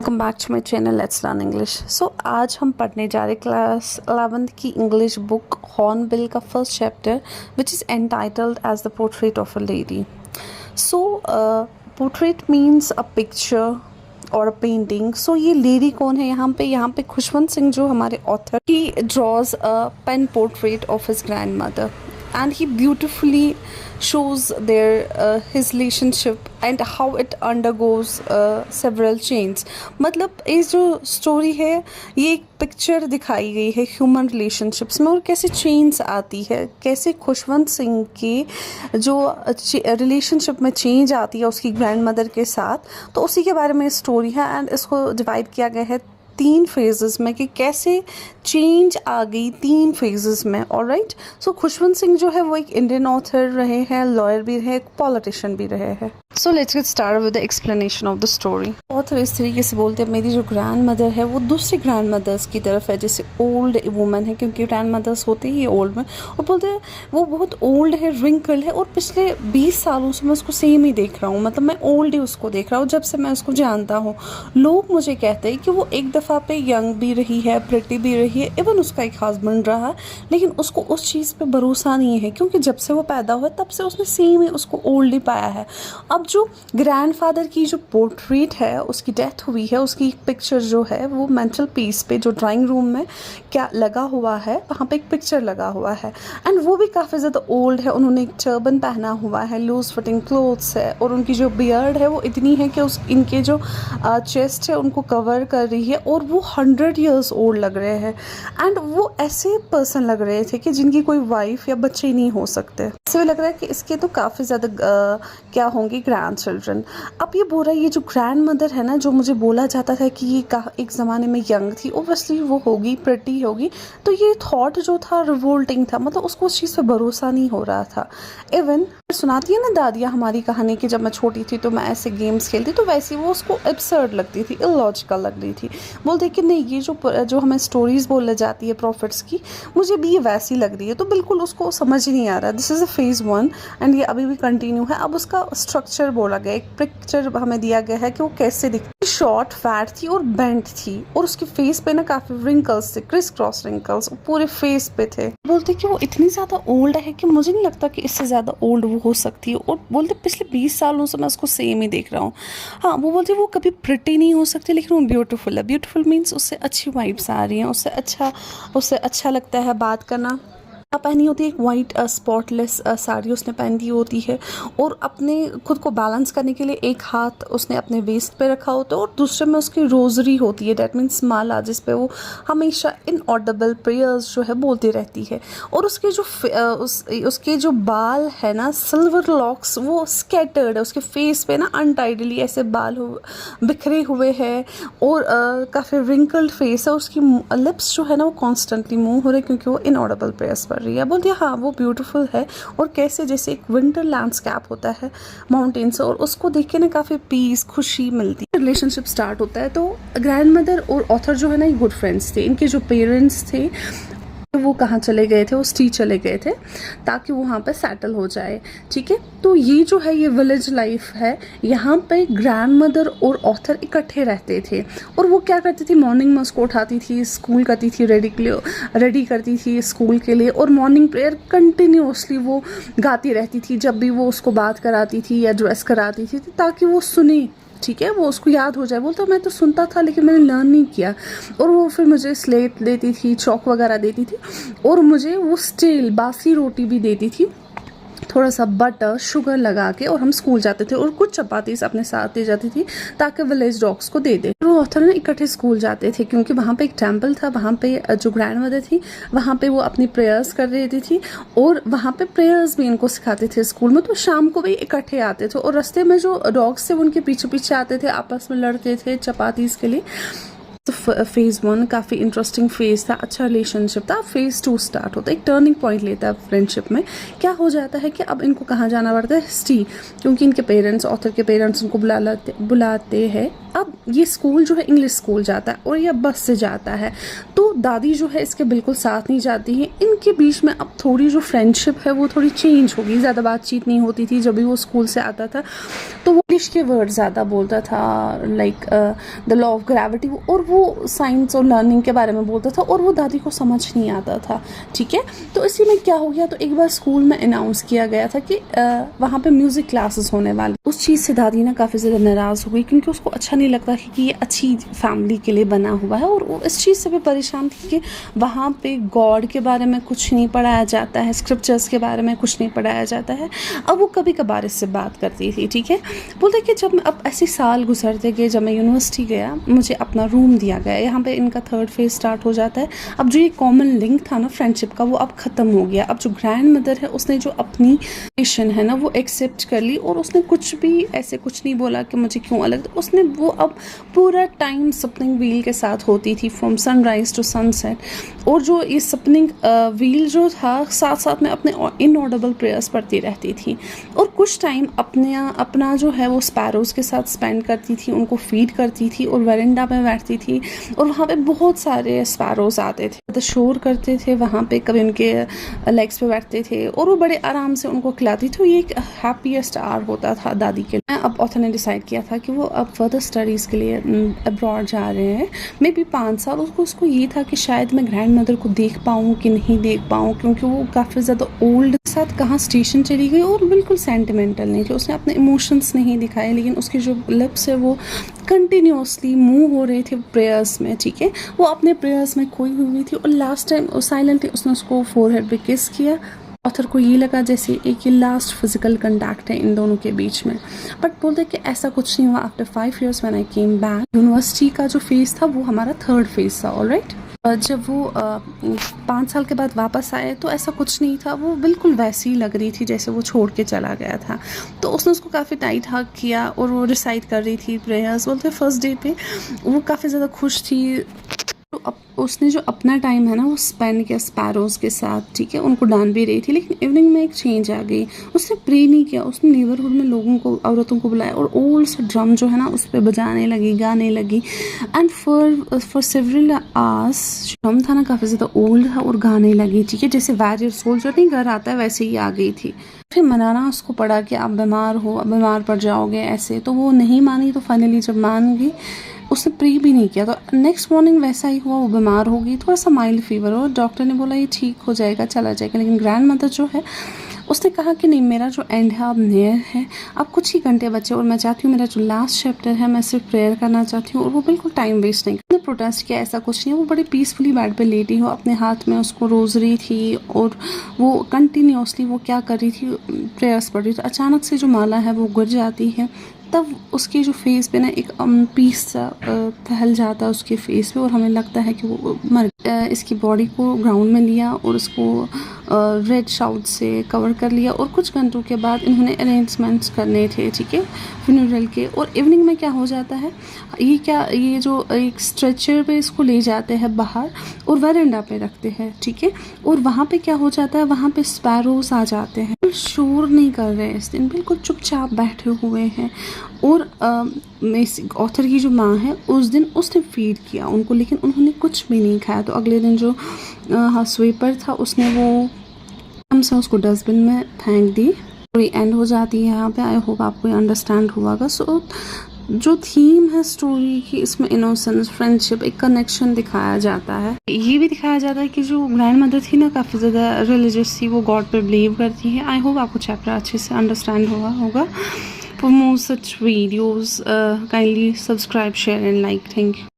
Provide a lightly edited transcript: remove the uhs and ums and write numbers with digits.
Welcome back to my channel let's learn English. So आज हम पढ़ने जा रहे क्लास 11th की इंग्लिश बुक हॉर्नबिल का first chapter which is entitled as the portrait of a lady. So portrait means a picture और painting. So ये lady कौन है यहाँ पे खुशवंत सिंह जो हमारे author, he draws a pen portrait of his grandmother and he beautifully shows his relationship and how it undergoes several changes। मतलब इस जो स्टोरी है ये एक पिक्चर दिखाई गई है ह्यूमन रिलेशनशिप्स में और कैसे चेंज आती है, कैसे खुशवंत सिंह के जो रिलेशनशिप में चेंज आती है उसकी ग्रैंड मदर के साथ, तो उसी के बारे में स्टोरी है। एंड इसको डिवाइड किया गया है 3 फेजेस में कि कैसे चेंज आ गई 3 फेजेस में। ऑलराइट, सो खुशवंत सिंह जो है वो एक इंडियन ऑथर रहे हैं, लॉयर भी रहे, एक पॉलिटिशियन भी रहे हैं। So let's get start with the explanation of the story. Author इस तरीके से बोलते हैं, मेरी जो ग्रैंड मदर है वो दूसरी ग्रैंड मदर्स की तरफ है, जैसे ओल्ड वुमन है, क्योंकि ग्रैंड मदर्स होते ही ओल्ड में, और बोलते हैं वो बहुत ओल्ड है, रिंकल है, और पिछले 20 सालों से मैं उसको सेम ही देख रहा हूँ, मतलब मैं ओल्ड ही उसको देख रहा हूँ जब से मैं उसको जानता हूँ। लोग मुझे कहते हैं कि वो एक दफ़ा पे यंग भी रही है, प्रिटी भी रही है, इवन उसका एक हस्बैंड रहा, लेकिन उसको उस चीज़ पे भरोसा नहीं है, क्योंकि जब से वो पैदा हुआ तब से उसने सेम ही उसको ओल्ड ही पाया है। अब जो ग्रैंडफादर की जो पोर्ट्रेट है उसकी डेथ हुई है, उसकी पिक्चर जो है वो मेंटल पीस पे जो ड्राइंग रूम में क्या लगा हुआ है वहाँ पे एक पिक्चर लगा हुआ है, एंड वो भी काफ़ी ज़्यादा ओल्ड है। उन्होंने एक टर्बन पहना हुआ है, लूज फिटिंग क्लोथ्स है, और उनकी जो बियर्ड है वो इतनी है कि इनके जो चेस्ट है उनको कवर कर रही है, और वो 100 ईयर्स ओल्ड लग रहे हैं। एंड वो ऐसे पर्सन लग रहे थे कि जिनकी कोई वाइफ या बच्चे ही नहीं हो सकते। ऐसे लग रहा है कि इसके तो काफ़ी ज़्यादा क्या होंगे ग्रैंड चिल्ड्रन। अब ये बोल रहा है, ये जो ग्रैंड मदर है ना, जो मुझे बोला जाता था कि ये एक ज़माने में यंग थी, ओबियसली वो होगी, प्रिटी होगी, तो ये थॉट जो था रिवोल्टिंग था, मतलब उसको उस चीज़ पे भरोसा नहीं हो रहा था। इवन सुनाती है ना दादियाँ हमारी कहानी कि जब मैं छोटी थी तो मैं ऐसे गेम्स खेलती, तो वैसे वो उसको एब्सर्ड लगती थी, इलॉजिकल लग रही थी। बोलते कि नहीं, ये जो हमें स्टोरीज़ बोले जाती है प्रॉफिट्स की, मुझे भी ये वैसी लग रही है, तो बिल्कुल उसको समझ ही नहीं आ रहा। This is a phase 1 and ये अभी भी कंटिन्यू है। अब उसका स्ट्रक्चर बोला गया, एक पिक्चर हमें दिया गया है कि वो कैसे दिखती, शॉर्ट, फैट थी और बेंट थी, और उसके फेस पे ना काफ़ी रिंकल्स थे, क्रिस क्रॉस रिंकल्स पूरे फेस पे थे। बोलते कि वो इतनी ज़्यादा ओल्ड है कि मुझे नहीं लगता कि इससे ज़्यादा ओल्ड वो हो सकती है, और बोलते पिछले 20 सालों से मैं उसको सेम ही देख रहा हूँ। हाँ, वो बोलते वो कभी प्रिटी नहीं हो सकती, लेकिन वो ब्यूटीफुल है। ब्यूटीफुल मीन्स उससे अच्छी वाइब्स आ रही हैं, उससे अच्छा लगता है बात करना। पहनी होती है एक वाइट स्पॉटलेस साड़ी उसने पहनी होती है, और अपने खुद को बैलेंस करने के लिए एक हाथ उसने अपने वेस्ट पे रखा होता है और दूसरे में उसकी रोजरी होती है, डेट मीन्स माला, जिस पे वो हमेशा इनऑडिबल प्रेयर्स जो है बोलती रहती है। और उसके जो उसके जो बाल है ना, सिल्वर लॉक्स, वो स्कैटर्ड है उसके फेस पे ना, अनटाइडली ऐसे बाल बिखरे हुए हैं, और काफ़ी रिंकल्ड फेस है। उसकी लिप्स जो है ना वो कॉन्स्टेंटली मूव हो रहे हैं, क्योंकि वो इनऑडिबल प्रेयर्स पढ़ रही है। बोलती है हाँ वो ब्यूटीफुल है, और कैसे जैसे एक विंटर लैंडस्केप होता है माउंटेन से, और उसको देख के ना काफ़ी पीस, खुशी मिलती है। रिलेशनशिप स्टार्ट होता है, तो ग्रैंड मदर और ऑथर जो है ना ये गुड फ्रेंड्स थे। इनके जो पेरेंट्स थे वो कहाँ चले गए थे, वो सिटी चले गए थे ताकि वो वहाँ पे सेटल हो जाए। ठीक है, तो ये जो है ये विलेज लाइफ है। यहाँ पे ग्रैंड मदर और ऑथर इकट्ठे रहते थे, और वो क्या करती थी, मॉर्निंग में उसको उठाती थी, स्कूल करती थी, रेडी करती थी स्कूल के लिए, और मॉर्निंग प्रेयर कंटिन्यूसली वो गाती रहती थी जब भी वो उसको बात कराती थी या ड्रेस कराती थी, ताकि वो सुने। ठीक है, वो उसको याद हो जाए। बोलता मैं तो सुनता था लेकिन मैंने लर्न नहीं किया। और वो फिर मुझे स्लेट देती थी, चौक वगैरह देती थी, और मुझे वो स्टील बासी रोटी भी देती थी, थोड़ा सा बटर शुगर लगा के, और हम स्कूल जाते थे, और कुछ चपाती अपने साथ ले जाती थी ताकि विलेज डॉग्स को दे दे। वो ऑथर ने इकट्ठे स्कूल जाते थे, क्योंकि वहाँ पे एक टेम्पल था, वहाँ पे जो ग्रैंड मदर थी वहाँ पे वो अपनी प्रेयर्स कर रही थी, और वहाँ पे प्रेयर्स भी इनको सिखाते थे स्कूल में। तो शाम को भी इकट्ठे आते थे, और रास्ते में जो डॉग्स थे उनके पीछे पीछे आते थे, आपस में लड़ते थे चपातीस के लिए। तो फेज़ 1 काफ़ी इंटरेस्टिंग फेज़ था, अच्छा रिलेशनशिप था। फेज़ 2 स्टार्ट होता है, एक टर्निंग पॉइंट लेता है फ्रेंडशिप में। क्या हो जाता है कि अब इनको कहाँ जाना पड़ता है, सिटी, क्योंकि इनके पेरेंट्स, ऑथर के पेरेंट्स उनको बुलाते हैं। अब ये स्कूल जो है इंग्लिश स्कूल जाता है और ये बस से जाता है, तो दादी जो है इसके बिल्कुल साथ नहीं जाती है। इनके बीच में अब थोड़ी जो फ्रेंडशिप है वो थोड़ी चेंज होगी, ज़्यादा बातचीत नहीं होती थी। जब भी वो स्कूल से आता था तो वो इंग्लिश के वर्ड ज़्यादा बोलता था, like the law of gravity, और वो साइंस और लर्निंग के बारे में बोलता था और वो दादी को समझ नहीं आता था। ठीक है, तो इसी में क्या हो गया, तो एक बार स्कूल में अनाउंस किया गया था कि वहाँ पे म्यूज़िक क्लासेस होने वाली। उस चीज़ से दादी ना काफ़ी ज़्यादा नाराज़ हो गई, क्योंकि उसको अच्छा नहीं लगता कि ये अच्छी फैमिली के लिए बना हुआ है, और वो इस चीज़ से भी परेशान थी कि वहाँ पे गॉड के बारे में कुछ नहीं पढ़ाया जाता है, स्क्रिप्चर्स के बारे में कुछ नहीं पढ़ाया जाता है। अब वो कभी कभार इससे बात करती थी। ठीक है, बोलते कि जब अब ऐसे साल गुजरते गए, जब मैं यूनिवर्सिटी गया, मुझे अपना रूम दिया गया। यहाँ पे इनका थर्ड फेज स्टार्ट हो जाता है। अब जो ये कॉमन लिंक था ना फ्रेंडशिप का, वो अब ख़त्म हो गया। अब जो ग्रैंड मदर है उसने जो अपनी रिलेशन है ना वो एक्सेप्ट कर ली, और उसने कुछ भी ऐसे कुछ नहीं बोला कि मुझे क्यों अलग। उसने वो अब पूरा टाइम स्पिनिंग व्हील के साथ होती थी, फ्रॉम सनराइज टू सनसेट। और जो ये स्पिनिंग व्हील जो था, साथ साथ में अपने इनऑडिबल प्रेयर्स पढ़ती रहती थी, और कुछ टाइम अपना जो है वो स्पैरोज़ के साथ स्पेंड करती थी, उनको फीड करती थी, और वेरेंडा में बैठती थी, और वहाँ पे बहुत सारे स्पैरोज़ आते थे, तो शोर करते थे वहाँ पे, कभी उनके लेग्स पे बैठते थे और वो बड़े आराम से उनको खिलाती थी। तो ये एक हैप्पीएस्ट आवर होता था दादी के लिए। अब ऑथर ने डिसाइड किया था कि वो अब फर्दर स्टडीज़ के लिए अब्रॉड जा रहे हैं, मे बी 5 साल। उसको ये था कि शायद मैं ग्रैंड मदर को देख पाऊँ कि नहीं देख पाऊँ, क्योंकि वो काफ़ी ज़्यादा ओल्ड साथ कहाँ स्टेशन चली गई, और बिल्कुल सेंटिमेंटल नहीं थी, उसने अपने इमोशंस नहीं दिखाए, लेकिन उसके जो लिप्स है वो कंटिन्यूसली मूव हो रहे थे प्रेयर्स में। ठीक है, वो अपने प्रेयर्स में खोई हुई थी, और लास्ट टाइम साइलेंटली उसने उसको फोरहेड पे किस किया। ऑथर को ये लगा जैसे एक ये लास्ट फिजिकल कंटैक्ट है इन दोनों के बीच में, बट बोलते कि ऐसा कुछ नहीं हुआ। After 5 years when I came back, university का जो फेज़ था वो हमारा थर्ड फेज़ था। ऑलराइट, जब वो 5 साल के बाद वापस आए तो ऐसा कुछ नहीं था, वो बिल्कुल वैसी ही लग रही थी जैसे वो छोड़ के चला गया था। तो उसने उसको काफ़ी टाइट हग किया, और वो रिसाइट कर रही थी प्रेयर्स। बोलते फर्स्ट डे पे वो काफ़ी ज़्यादा खुश थी। तो अब उसने जो अपना टाइम है ना वो स्पेंड किया स्पैरोज़ के साथ। ठीक है, उनको डांट भी रही थी, लेकिन इवनिंग में एक चेंज आ गई। उसने प्रे नहीं किया, उसने नेबरहुड में लोगों को, औरतों को बुलाया, और ओल्ड सा ड्रम जो है ना उस पर बजाने लगी, गाने लगी। And for several hours drum था ना काफ़ी ज़्यादा ओल्ड था, और गाने लगी। ठीक है, जैसे वॉरियर सोल्जर नहीं घर आता है वैसे ही आ गई थी। फिर मनाना उसको पड़ा कि आप बीमार हो, आप बीमार पड़ जाओगे ऐसे, तो वो नहीं मानी। तो फाइनली जब मान गई, उसने प्रे भी नहीं किया, तो नेक्स्ट मॉर्निंग वैसा ही हुआ, वो बीमार हो गई, थोड़ा सा माइल्ड फीवर हो। डॉक्टर ने बोला ये ठीक हो जाएगा, चला जाएगा। लेकिन ग्रैंड मदर जो है उसने कहा कि नहीं, मेरा जो एंड है अब नियर है, अब कुछ ही घंटे बचे, और मैं चाहती हूँ मेरा जो लास्ट चैप्टर है मैं सिर्फ प्रेयर करना चाहती हूँ, और वो बिल्कुल टाइम वेस्ट नहीं। उसने प्रोटेस्ट किया, ऐसा कुछ नहीं है, वो बड़े पीसफुली बेड पे लेटी हो, अपने हाथ में उसको रोजरी थी, और वो कंटिन्यूसली वो क्या कर रही थी, प्रेयर्स पढ़ रही थी। अचानक से जो माला है वो गिर जाती है, तब उसके जो फेस पे ना एक पीस सा फैल जाता है उसके फेस पे, और हमें लगता है कि वो मर। इसकी बॉडी को ग्राउंड में लिया और उसको रेड शाउट से कवर कर लिया, और कुछ घंटों के बाद इन्होंने अरेंजमेंट्स करने थे। ठीक है, फ्यूनरल के। और इवनिंग में क्या हो जाता है, ये जो एक स्ट्रेचर पे इसको ले जाते हैं बाहर, और वेरेंडा पे रखते हैं। ठीक है, और वहाँ पे क्या हो जाता है, वहाँ पे स्पैरोज आ जाते हैं, शोर नहीं कर रहे इस दिन, बिल्कुल चुपचाप बैठे हुए हैं। और ऑथर की जो माँ है उस दिन उसने फीड किया उनको, लेकिन उन्होंने कुछ भी नहीं खाया। तो अगले दिन जो स्वीपर था उसने वो हमसे उसको डस्टबिन में फेंक दी। स्टोरी एंड हो जाती है यहाँ पे। आई होप आपको अंडरस्टैंड हुआ। सो जो थीम है स्टोरी की, इसमें इनोसेंस, फ्रेंडशिप, एक कनेक्शन दिखाया जाता है। ये भी दिखाया जाता है कि जो ग्रैंड मदर थी ना काफ़ी ज़्यादा रिलीजियस थी, वो गॉड पर बिलीव करती है। आई होप आपको चैप्टर अच्छे से अंडरस्टैंड हुआ होगा। For more such videos, kindly subscribe, share and like. Thank you.